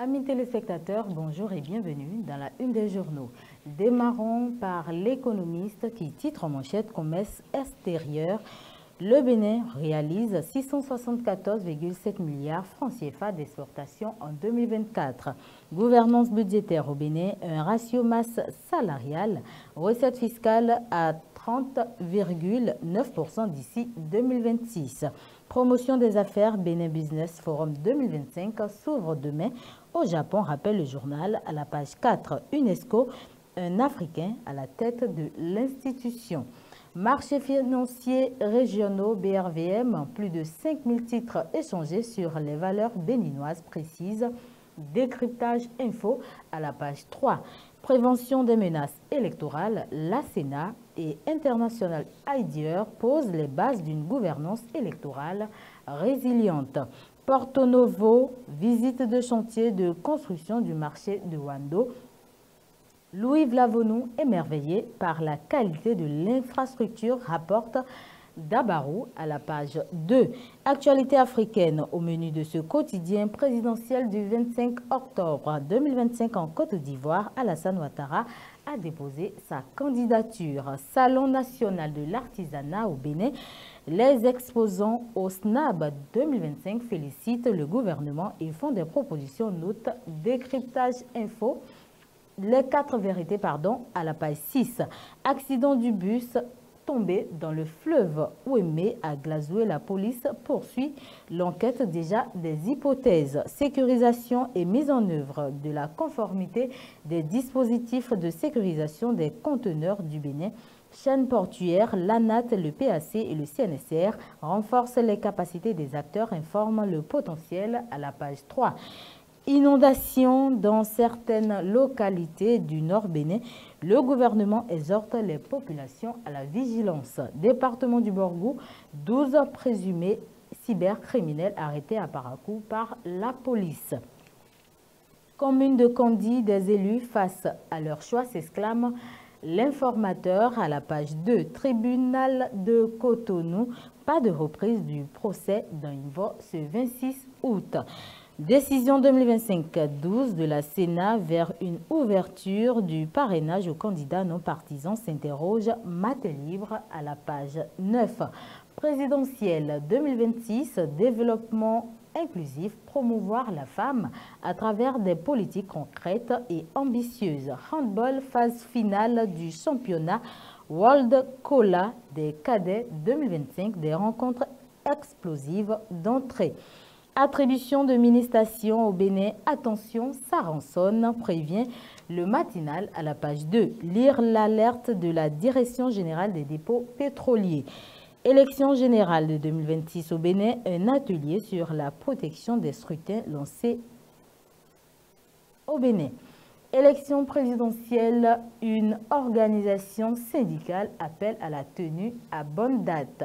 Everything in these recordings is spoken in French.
Amis téléspectateurs, bonjour et bienvenue dans la une des journaux. Démarrons par l'économiste qui titre en manchette commerce extérieur. Le Bénin réalise 674,7 milliards francs CFA d'exportation en 2024. Gouvernance budgétaire au Bénin, un ratio masse salariale, recette fiscale à 30,9% d'ici 2026. Promotion des affaires Bénin Business Forum 2025 s'ouvre demain au Japon, rappelle le journal à la page 4. UNESCO, un Africain à la tête de l'institution. Marchés financiers régionaux BRVM, plus de 5000 titres échangés sur les valeurs béninoises précises. Décryptage info à la page 3. Prévention des menaces électorales, la Sénat et International IDER posent les bases d'une gouvernance électorale résiliente. Porto Novo, visite de chantier de construction du marché de Wando. Louis Vlavonou, émerveillé par la qualité de l'infrastructure, rapporte Dabarou à la page 2. Actualité africaine au menu de ce quotidien présidentiel du 25 octobre 2025 en Côte d'Ivoire. Alassane Ouattara a déposé sa candidature. Salon national de l'artisanat au Bénin. Les exposants au SNAB 2025 félicitent le gouvernement et font des propositions. Note décryptage info. Les 4 vérités, à la page 6. Accident du bus tombé dans le fleuve Ouémé à Glazoué. La police poursuit l'enquête déjà des hypothèses. Sécurisation et mise en œuvre de la conformité des dispositifs de sécurisation des conteneurs du Bénin. Chaîne portuaire, l'ANAT, le PAC et le CNSR renforcent les capacités des acteurs, informent le potentiel à la page 3. Inondation dans certaines localités du Nord Bénin. Le gouvernement exhorte les populations à la vigilance. Département du Borgou, 12 présumés cybercriminels arrêtés à Parakou par la police. Commune de Kondi, des élus face à leur choix, s'exclame l'informateur à la page 2. Tribunal de Cotonou, pas de reprise du procès d'Invo ce 26 août. Décision 2025-12 de la Sénat vers une ouverture du parrainage aux candidats non partisans, s'interroge Mathé-Libre à la page 9. Présidentielle 2026, développement inclusif, promouvoir la femme à travers des politiques concrètes et ambitieuses. Handball, phase finale du championnat World Cola des cadets 2025, des rencontres explosives d'entrée. Attribution de mini-stations au Bénin, attention, ça rançonne, prévient le matinal à la page 2. Lire l'alerte de la Direction générale des dépôts pétroliers. Élection générale de 2026 au Bénin, un atelier sur la protection des scrutins lancé au Bénin. Élection présidentielle, une organisation syndicale appelle à la tenue à bonne date.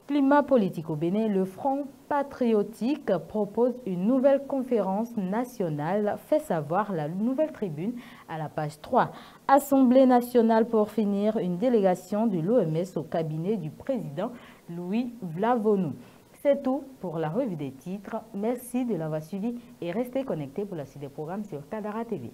Climat politique au Bénin, le Front patriotique propose une nouvelle conférence nationale, fait savoir la nouvelle tribune à la page 3. Assemblée nationale pour finir, une délégation de l'OMS au cabinet du président Louis Vlavonou. C'est tout pour la revue des titres. Merci de l'avoir suivi et restez connectés pour la suite des programmes sur Kadara TV.